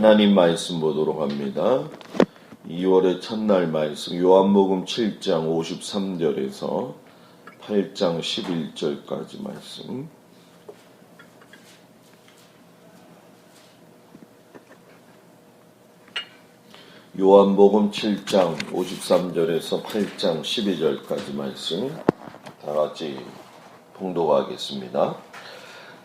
하나님 말씀 보도록 합니다. 2월의 첫날 말씀 요한복음 7장 53절에서 8장 11절까지 말씀. 요한복음 7장 53절에서 8장 12절까지 말씀 다 같이 봉독하겠습니다.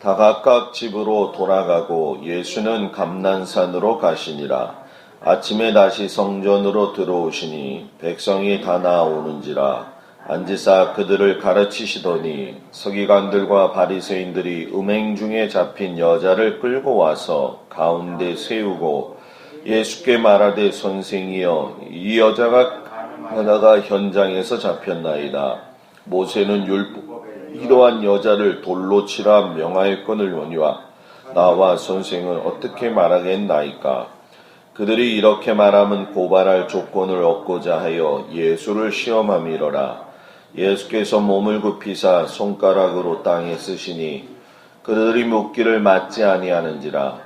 다 각각 집으로 돌아가고 예수는 감난산으로 가시니라. 아침에 다시 성전으로 들어오시니 백성이 다 나아오는지라. 앉으사 그들을 가르치시더니 서기관들과 바리새인들이 음행 중에 잡힌 여자를 끌고 와서 가운데 세우고 예수께 말하되 선생이여 이 여자가 하나가 현장에서 잡혔나이다. 모세는 이러한 여자를 돌로 치라 명하였거니와 나와 선생은 어떻게 말하겠나이까. 그들이 이렇게 말하면 고발할 조건을 얻고자 하여 예수를 시험함이로라. 예수께서 몸을 굽히사 손가락으로 땅에 쓰시니 그들이 묻기를 맞지 아니하는지라.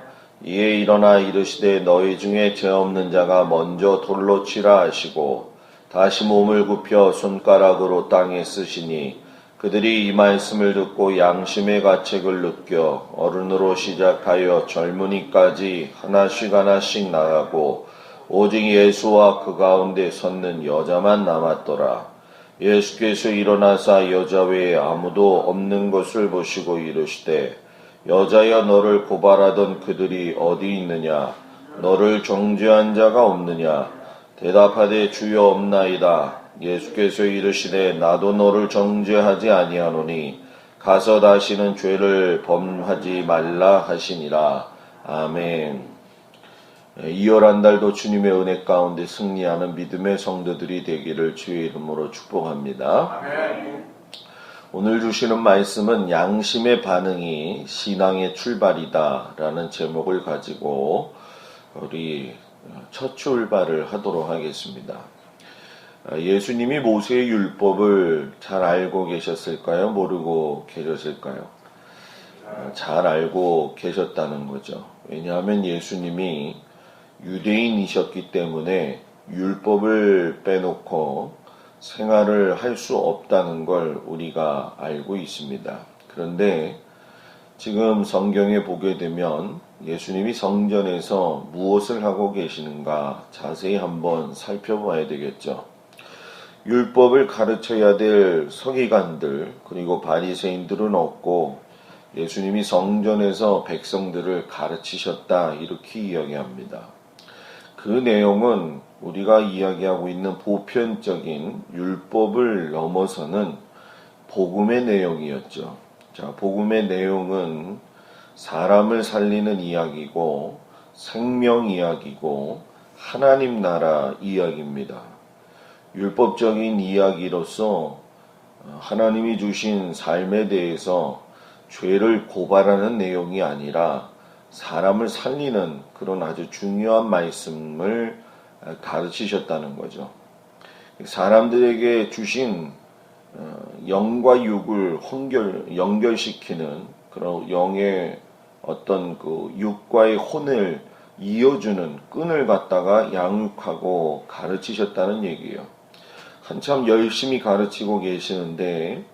이에 일어나 이르시되 너희 중에 죄 없는 자가 먼저 돌로 치라 하시고 다시 몸을 굽혀 손가락으로 땅에 쓰시니 그들이 이 말씀을 듣고 양심의 가책을 느껴 어른으로 시작하여 젊은이까지 하나씩 하나씩 나가고 오직 예수와 그 가운데 섰는 여자만 남았더라. 예수께서 일어나사 여자 외에 아무도 없는 것을 보시고 이르시되 여자여 너를 고발하던 그들이 어디 있느냐? 너를 정죄한 자가 없느냐? 대답하되 주여 없나이다. 예수께서 이르시되 나도 너를 정죄하지 아니하노니 가서 다시는 죄를 범하지 말라 하시니라. 아멘. 2월 한 달도 주님의 은혜 가운데 승리하는 믿음의 성도들이 되기를 주의 이름으로 축복합니다. 아멘. 오늘 주시는 말씀은 양심의 반응이 신앙의 출발이다 라는 제목을 가지고 우리 첫 출발을 하도록 하겠습니다. 예수님이 모세의 율법을 잘 알고 계셨을까요? 모르고 계셨을까요? 잘 알고 계셨다는 거죠. 왜냐하면 예수님이 유대인이셨기 때문에 율법을 빼놓고 생활을 할 수 없다는 걸 우리가 알고 있습니다. 그런데 지금 성경에 보게 되면 예수님이 성전에서 무엇을 하고 계시는가 자세히 한번 살펴봐야 되겠죠. 율법을 가르쳐야 될 서기관들 그리고 바리새인들은 없고 예수님이 성전에서 백성들을 가르치셨다 이렇게 이야기합니다. 그 내용은 우리가 이야기하고 있는 보편적인 율법을 넘어서는 복음의 내용이었죠. 자, 복음의 내용은 사람을 살리는 이야기고 생명 이야기고 하나님 나라 이야기입니다. 율법적인 이야기로서 하나님이 주신 삶에 대해서 죄를 고발하는 내용이 아니라 사람을 살리는 그런 아주 중요한 말씀을 가르치셨다는 거죠. 사람들에게 주신 영과 육을 연결시키는 그런 영의 어떤 그 육과의 혼을 이어주는 끈을 갖다가 양육하고 가르치셨다는 얘기예요. 한참 열심히 가르치고 계시는데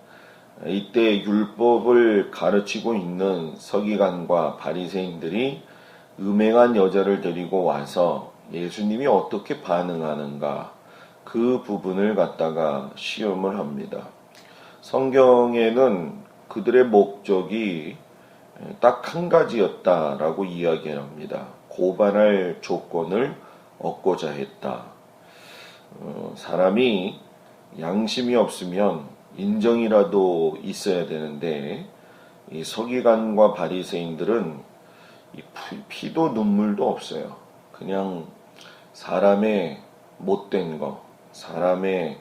이때 율법을 가르치고 있는 서기관과 바리새인들이 음행한 여자를 데리고 와서 예수님이 어떻게 반응하는가 그 부분을 갖다가 시험을 합니다. 성경에는 그들의 목적이 딱 한 가지였다라고 이야기합니다. 고발할 조건을 얻고자 했다. 사람이 양심이 없으면 인정이라도 있어야 되는데 이 서기관과 바리새인들은 피도 눈물도 없어요. 그냥 사람의 못된 거, 사람의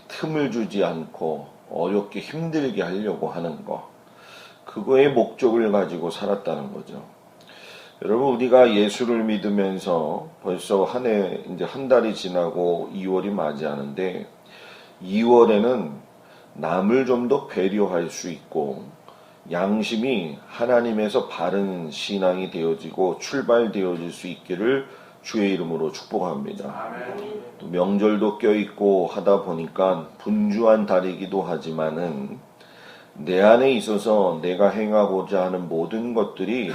틈을 주지 않고 어렵게 힘들게 하려고 하는 거, 그거의 목적을 가지고 살았다는 거죠. 여러분, 우리가 예수를 믿으면서 벌써 이제 한 달이 지나고 2월이 맞이하는데 2월에는 남을 좀 더 배려할 수 있고 양심이 하나님에서 바른 신앙이 되어지고 출발되어질 수 있기를 주의 이름으로 축복합니다. 또 명절도 껴있고 하다 보니까 분주한 달이기도 하지만은 내 안에 있어서 내가 행하고자 하는 모든 것들이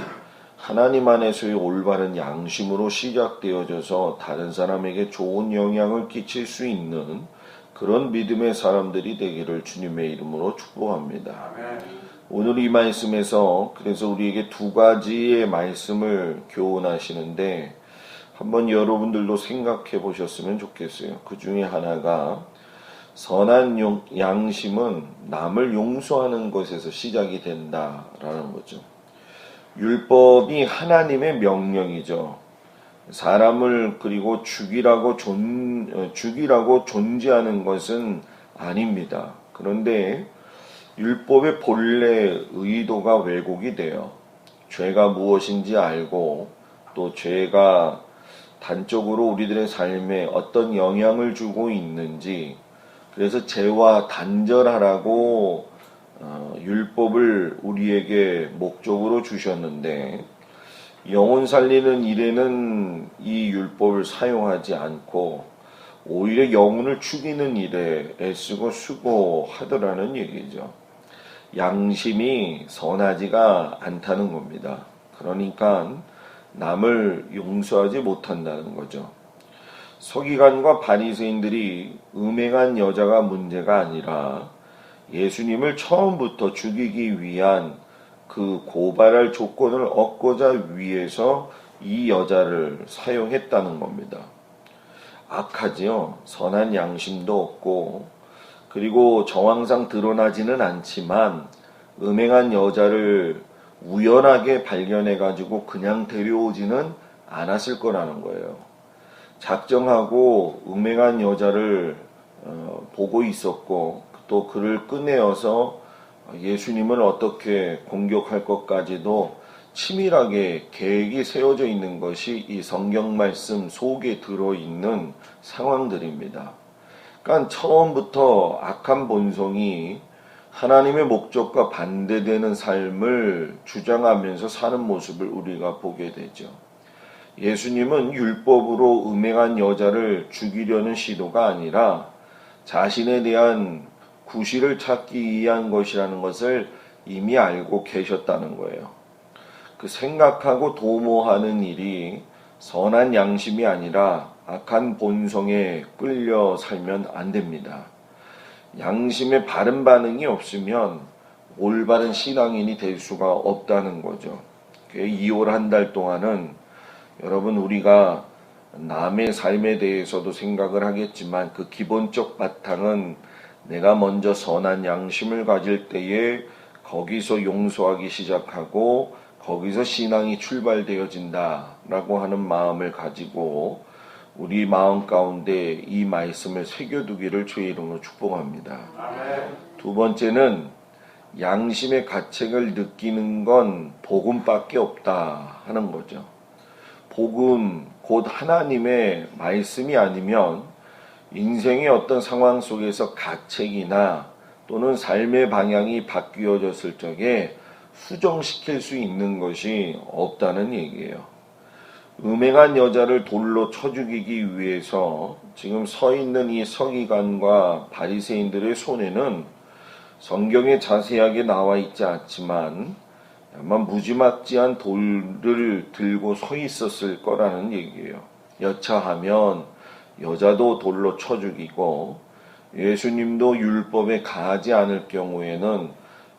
하나님 안에서의 올바른 양심으로 시작되어져서 다른 사람에게 좋은 영향을 끼칠 수 있는 그런 믿음의 사람들이 되기를 주님의 이름으로 축복합니다. 오늘 이 말씀에서 그래서 우리에게 두 가지의 말씀을 교훈하시는데 한번 여러분들도 생각해 보셨으면 좋겠어요. 그 중에 하나가 선한 양심은 남을 용서하는 것에서 시작이 된다라는 거죠. 율법이 하나님의 명령이죠. 사람을 그리고 죽이라고 존재하는 것은 아닙니다. 그런데 율법의 본래 의도가 왜곡이 돼요. 죄가 무엇인지 알고 또 죄가 단적으로 우리들의 삶에 어떤 영향을 주고 있는지 그래서 죄와 단절하라고 율법을 우리에게 목적으로 주셨는데 영혼 살리는 일에는 이 율법을 사용하지 않고 오히려 영혼을 죽이는 일에 애쓰고 수고하더라는 얘기죠. 양심이 선하지가 않다는 겁니다. 그러니까 남을 용서하지 못한다는 거죠. 서기관과 바리새인들이 음행한 여자가 문제가 아니라 예수님을 처음부터 죽이기 위한 그 고발할 조건을 얻고자 위해서 이 여자를 사용했다는 겁니다. 악하지요. 선한 양심도 없고 그리고 정황상 드러나지는 않지만 음행한 여자를 우연하게 발견해가지고 그냥 데려오지는 않았을 거라는 거예요. 작정하고 음행한 여자를 보고 있었고 또 그를 꺼내어서 예수님을 어떻게 공격할 것까지도 치밀하게 계획이 세워져 있는 것이 이 성경 말씀 속에 들어있는 상황들입니다. 그러니까 처음부터 악한 본성이 하나님의 목적과 반대되는 삶을 주장하면서 사는 모습을 우리가 보게 되죠. 예수님은 율법으로 음행한 여자를 죽이려는 시도가 아니라 자신에 대한 구실을 찾기 위한 것이라는 것을 이미 알고 계셨다는 거예요. 그 생각하고 도모하는 일이 선한 양심이 아니라 악한 본성에 끌려 살면 안 됩니다. 양심에 바른 반응이 없으면 올바른 신앙인이 될 수가 없다는 거죠. 2월 한 달 동안은 여러분 우리가 남의 삶에 대해서도 생각을 하겠지만 그 기본적 바탕은 내가 먼저 선한 양심을 가질 때에 거기서 용서하기 시작하고 거기서 신앙이 출발되어진다라고 하는 마음을 가지고 우리 마음 가운데 이 말씀을 새겨두기를 주의 이름으로 축복합니다. 두 번째는 양심의 가책을 느끼는 건 복음밖에 없다 하는 거죠. 복음 곧 하나님의 말씀이 아니면 인생의 어떤 상황 속에서 가책이나 또는 삶의 방향이 바뀌어졌을 적에 수정시킬 수 있는 것이 없다는 얘기예요. 음행한 여자를 돌로 쳐 죽이기 위해서 지금 서 있는 이 서기관과 바리새인들의 손에는 성경에 자세하게 나와 있지 않지만 아마 무지막지한 돌을 들고 서 있었을 거라는 얘기예요. 여차하면 여자도 돌로 쳐 죽이고 예수님도 율법에 가하지 않을 경우에는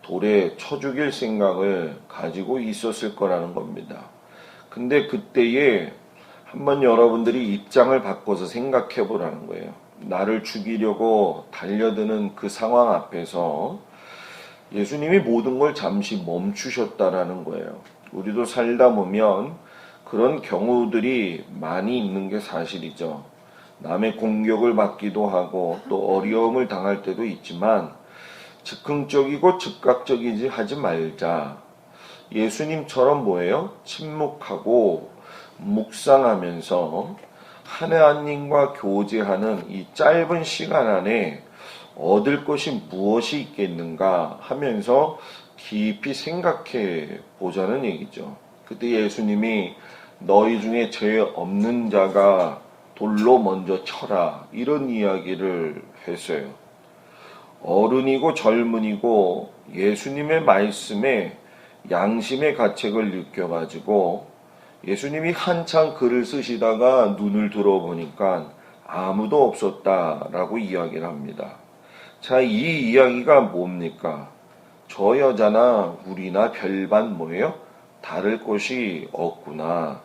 돌에 쳐 죽일 생각을 가지고 있었을 거라는 겁니다. 근데 그때에 한번 여러분들이 입장을 바꿔서 생각해 보라는 거예요. 나를 죽이려고 달려드는 그 상황 앞에서 예수님이 모든 걸 잠시 멈추셨다라는 거예요. 우리도 살다 보면 그런 경우들이 많이 있는 게 사실이죠. 남의 공격을 받기도 하고 또 어려움을 당할 때도 있지만 즉흥적이고 즉각적이지 하지 말자. 예수님처럼 뭐예요? 침묵하고 묵상하면서 하나님과 교제하는 이 짧은 시간 안에 얻을 것이 무엇이 있겠는가 하면서 깊이 생각해 보자는 얘기죠. 그때 예수님이 너희 중에 죄 없는 자가 돌로 먼저 쳐라, 이런 이야기를 했어요. 어른이고 젊은이고 예수님의 말씀에 양심의 가책을 느껴가지고 예수님이 한창 글을 쓰시다가 눈을 들어보니까 아무도 없었다라고 이야기를 합니다. 자, 이 이야기가 뭡니까? 저 여자나 우리나 별반 뭐예요? 다를 것이 없구나.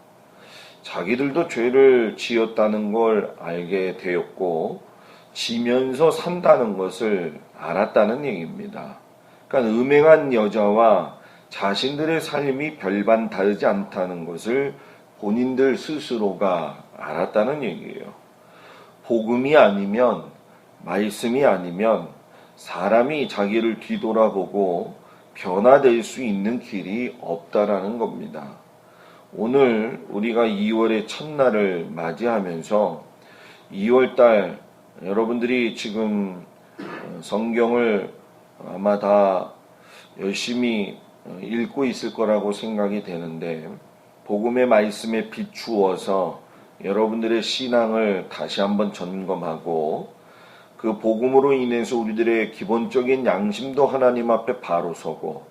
자기들도 죄를 지었다는 걸 알게 되었고 지면서 산다는 것을 알았다는 얘기입니다. 그러니까 음행한 여자와 자신들의 삶이 별반 다르지 않다는 것을 본인들 스스로가 알았다는 얘기예요. 복음이 아니면, 말씀이 아니면 사람이 자기를 뒤돌아보고 변화될 수 있는 길이 없다라는 겁니다. 오늘 우리가 2월의 첫날을 맞이하면서 2월달 여러분들이 지금 성경을 아마 다 열심히 읽고 있을 거라고 생각이 되는데, 복음의 말씀에 비추어서 여러분들의 신앙을 다시 한번 점검하고 그 복음으로 인해서 우리들의 기본적인 양심도 하나님 앞에 바로 서고,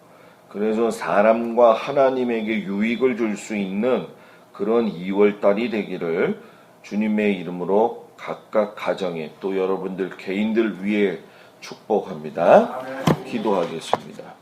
그래서 사람과 하나님에게 유익을 줄 수 있는 그런 2월달이 되기를 주님의 이름으로 각각 가정에 또 여러분들 개인들 위해 축복합니다. 기도하겠습니다.